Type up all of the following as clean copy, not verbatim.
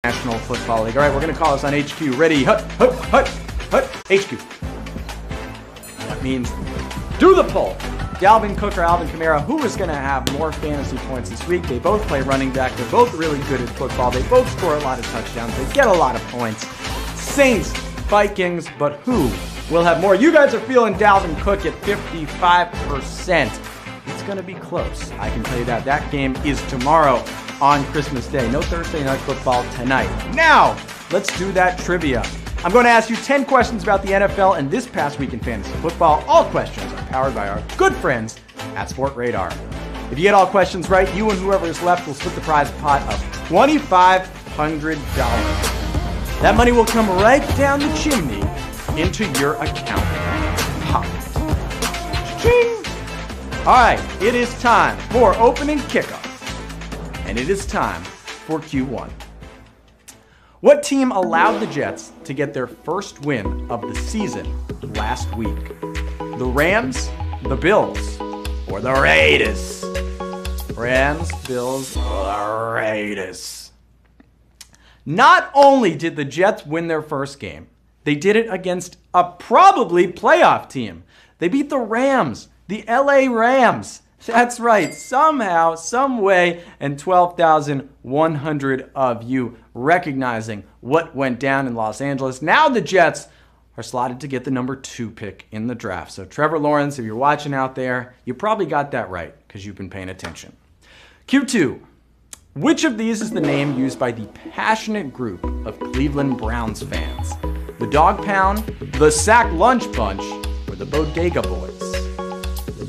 National Football League. All right, we're going to call this on HQ. Ready? Hut, hut, hut, hut. HQ. That means do the poll. Dalvin Cook or Alvin Kamara, who is going to have more fantasy points this week? They both play running back. They're both really good at football. They both score a lot of touchdowns. They get a lot of points. Saints, Vikings, but who will have more? You guys are feeling Dalvin Cook at 55%. It's going to be close. I can tell you that. That game is tomorrow on Christmas Day. No Thursday night football tonight. Now, let's do that trivia. I'm going to ask you 10 questions about the NFL and this past week in fantasy football. All questions are powered by our good friends at Sport Radar. If you get all questions right, you and whoever is left will split the prize pot of $2,500. That money will come right down the chimney into your account. Ching! All right, it is time for opening kickoff. And it is time for Q1. What team allowed the Jets to get their first win of the season last week? The Rams, the Bills, or the Raiders? Rams, Bills, or the Raiders? Not only did the Jets win their first game, they did it against a probably playoff team. They beat the Rams, the LA Rams. That's right, somehow, some way, and 12,100 of you recognizing what went down in Los Angeles. Now the Jets are slotted to get the number 2 pick in the draft. So Trevor Lawrence, if you're watching out there, you probably got that right because you've been paying attention. Q2, which of these is the name used by the passionate group of Cleveland Browns fans? The Dog Pound, the Sack Lunch Bunch, or the Bodega Boys?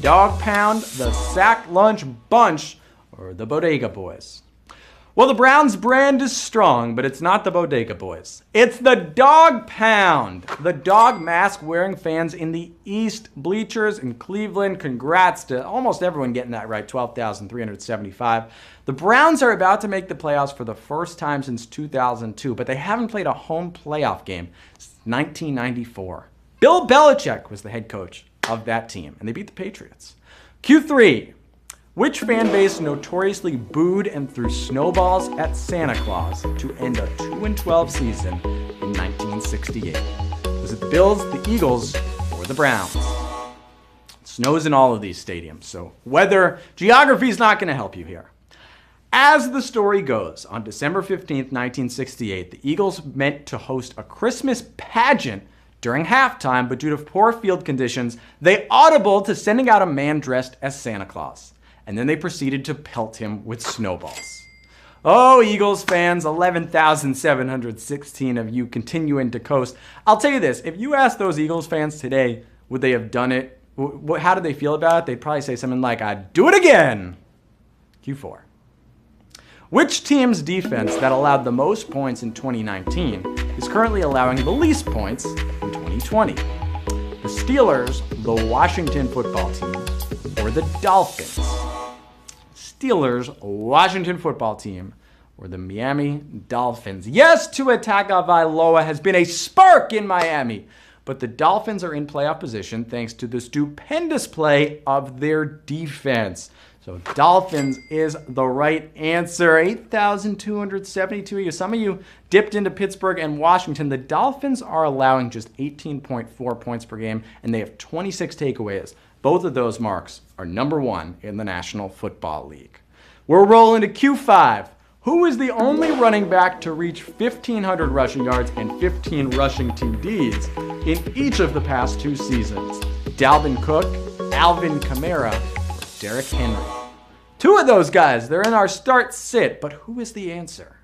Dog Pound, the Sack Lunch Bunch, or the Bodega Boys? Well, the Browns brand is strong, but it's not the Bodega Boys. It's the Dog Pound. The dog mask wearing fans in the East bleachers in Cleveland. Congrats to almost everyone getting that right, 12,375. The Browns are about to make the playoffs for the first time since 2002, but they haven't played a home playoff game since 1994. Bill Belichick was the head coach of that team, and they beat the Patriots. Q3, which fan base notoriously booed and threw snowballs at Santa Claus to end a 2-12 season in 1968? Was it the Bills, the Eagles, or the Browns? It snows in all of these stadiums, so weather, geography is not going to help you here. As the story goes, on December 15th, 1968, the Eagles meant to host a Christmas pageant during halftime, but due to poor field conditions, they audibled to sending out a man dressed as Santa Claus. And then they proceeded to pelt him with snowballs. Oh, Eagles fans, 11,716 of you continuing to coast. I'll tell you this, if you ask those Eagles fans today, would they have done it? How do they feel about it? They'd probably say something like, I'd do it again. Q4. Which team's defense that allowed the most points in 2019 is currently allowing the least points in 2020? The Steelers, the Washington football team, or the Dolphins? Steelers, Washington football team, or the Miami Dolphins? Yes, Tua Tagovailoa has been a spark in Miami, but the Dolphins are in playoff position thanks to the stupendous play of their defense. So Dolphins is the right answer. 8,272. Some of you dipped into Pittsburgh and Washington. The Dolphins are allowing just 18.4 points per game, and they have 26 takeaways. Both of those marks are number 1 in the National Football League. We're rolling to Q5. Who is the only running back to reach 1,500 rushing yards and 15 rushing TDs in each of the past 2 seasons? Dalvin Cook, Alvin Kamara, or Derrick Henry? 2 of those guys, they're in our start-sit, but who is the answer?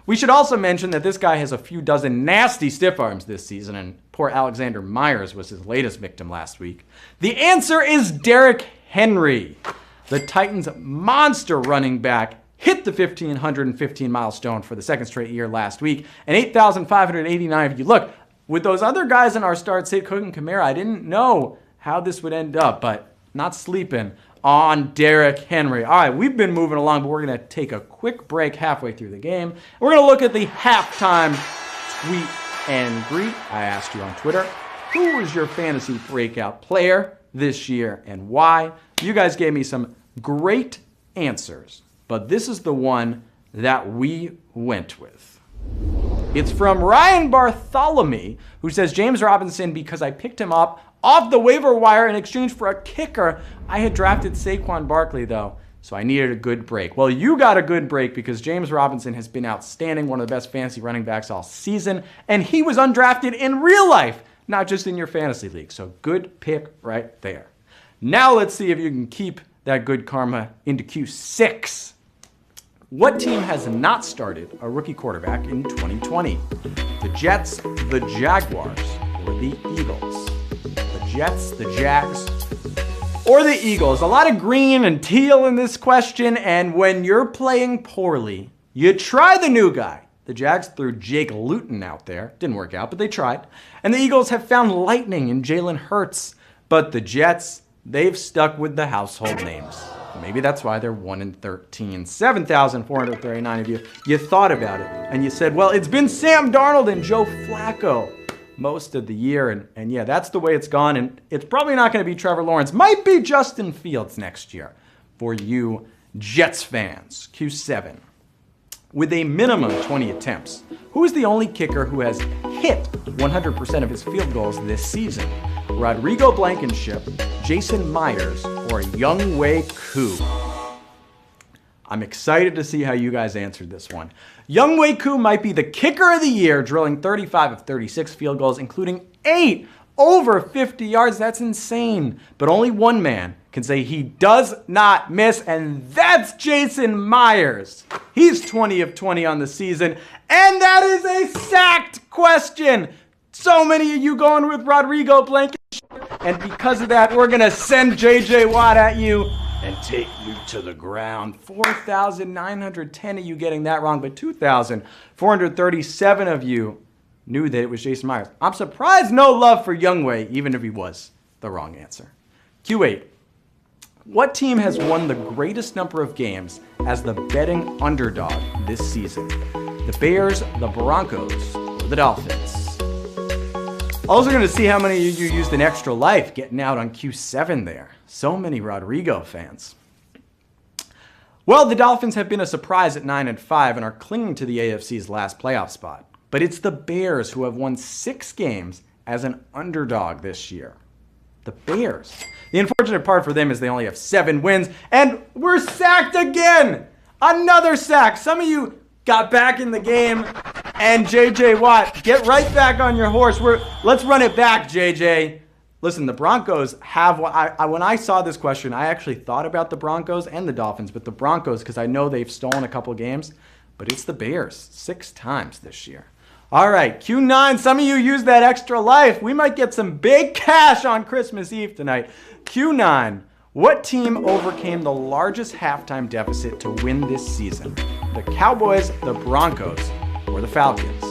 We should also mention that this guy has a few dozen nasty stiff arms this season, and poor Alexander Myers was his latest victim last week. The answer is Derrick Henry. The Titans' monster running back hit the 1,515 milestone for the second straight year last week, and 8,589 of you. Look, with those other guys in our start-sit, Cook and Kamara, I didn't know how this would end up, but not sleeping on Derrick Henry. All right, we've been moving along, but we're going to take a quick break halfway through the game. We're going to look at the halftime tweet and greet. I asked you on Twitter, who was your fantasy breakout player this year and why? You guys gave me some great answers, but this is the one that we went with. It's from Ryan Bartholomew, who says, James Robinson, because I picked him up off the waiver wire in exchange for a kicker. I had drafted Saquon Barkley, though, so I needed a good break. Well, you got a good break because James Robinson has been outstanding, one of the best fantasy running backs all season, and he was undrafted in real life, not just in your fantasy league. So good pick right there. Now let's see if you can keep that good karma into Q6. What team has not started a rookie quarterback in 2020? The Jets, the Jaguars, or the Eagles? The Jets, the Jags, or the Eagles? A lot of green and teal in this question, and when you're playing poorly, you try the new guy. The Jags threw Jake Luton out there. Didn't work out, but they tried. And the Eagles have found lightning in Jalen Hurts. But the Jets, they've stuck with the household names. Maybe that's why they're 1-13. 7,439 of you thought about it. And you said, well, it's been Sam Darnold and Joe Flacco most of the year. And yeah, that's the way it's gone. And it's probably not going to be Trevor Lawrence. Might be Justin Fields next year for you Jets fans. Q7. With a minimum of 20 attempts, who is the only kicker who has hit 100% of his field goals this season? Rodrigo Blankenship, Jason Myers, or Younghoe Koo? I'm excited to see how you guys answered this one. Younghoe Koo might be the kicker of the year, drilling 35 of 36 field goals, including 8 over 50 yards. That's insane. But only one man can say he does not miss, and that's Jason Myers. He's 20 of 20 on the season, and that is a sacked question. So many of you going with Rodrigo Blankenship, and because of that, we're going to send J.J. Watt at you and take you to the ground. 4,910 of you getting that wrong, but 2,437 of you knew that it was Jason Myers. I'm surprised no love for Younghoe, even if he was the wrong answer. Q8. What team has won the greatest number of games as the betting underdog this season? The Bears, the Broncos, or the Dolphins? Also going to see how many of you used an extra life getting out on Q7 there. So many Rodrigo fans. Well, the Dolphins have been a surprise at 9-5 and are clinging to the AFC's last playoff spot. But it's the Bears who have won 6 games as an underdog this year. The Bears. The unfortunate part for them is they only have 7 wins, and we're sacked again. Another sack. Some of you got back in the game, and J.J. Watt, get right back on your horse. Let's run it back, J.J. Listen, the Broncos have, when I saw this question, I actually thought about the Broncos and the Dolphins, but the Broncos, because I know they've stolen a couple games, but it's the Bears 6 times this year. All right, Q9, some of you used that extra life. We might get some big cash on Christmas Eve tonight. Q9, what team overcame the largest halftime deficit to win this season? The Cowboys, the Broncos, or the Falcons?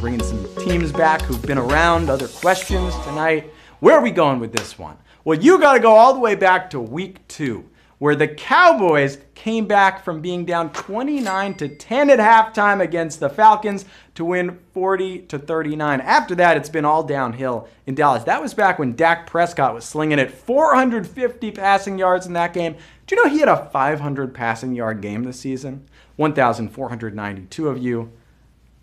Bringing some teams back who've been around, other questions tonight. Where are we going with this one? Well, you got to go all the way back to week 2, where the Cowboys came back from being down 29-10 at halftime against the Falcons to win 40-39. After that, it's been all downhill in Dallas. That was back when Dak Prescott was slinging it 450 passing yards in that game. Do you know he had a 500 passing yard game this season? 1,492 of you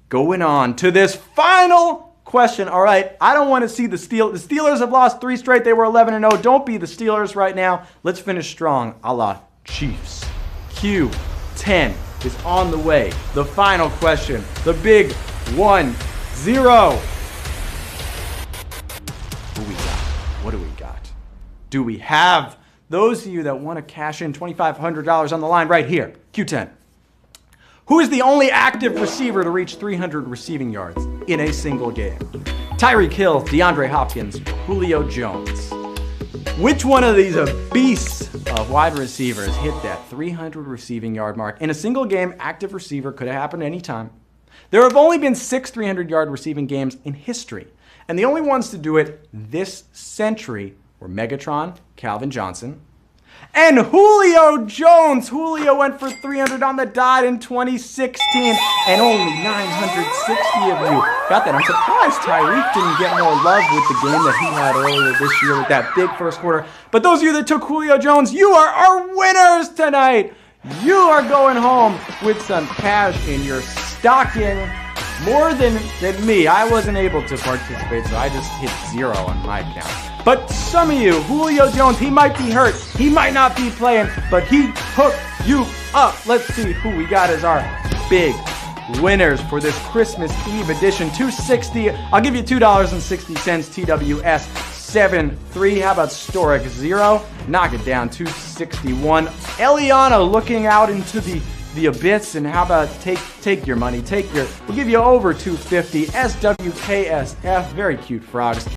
going on to this final question. All right, I don't want to see the Steelers. The Steelers have lost 3 straight. They were 11-0. Don't be the Steelers right now. Let's finish strong, a la Chiefs. Q10 is on the way. The final question, the big 1-0. Who we got? What do we got? Do we have those of you that want to cash in $2,500 on the line right here? Q10. Who is the only active receiver to reach 300 receiving yards in a single game? Tyreek Hill, DeAndre Hopkins, Julio Jones. Which one of these beasts of wide receivers hit that 300 receiving yard mark in a single game? Active receiver, could have happened anytime. There have only been 6 300-yard receiving games in history, and the only ones to do it this century were Megatron, Calvin Johnson, and Julio Jones. Julio went for 300 on the dot in 2016, and only 960 of you got that. I'm surprised Tyreek didn't get more love with the game that he had earlier this year with that big first quarter. But those of you that took Julio Jones, you are our winners tonight. You are going home with some cash in your stocking more than me. I wasn't able to participate, so I just hit 0 on my account. But some of you, Julio Jones, he might be hurt. He might not be playing, but he hooked you up. Let's see who we got as our big winners for this Christmas Eve edition. $2.60. I'll give you $2.60. TWS 7-3. How about Storic 0? Knock it down. $2.61. Eliana looking out into the abyss, and how about take your money, we'll give you over $2.50. SWKSF, very cute frogs.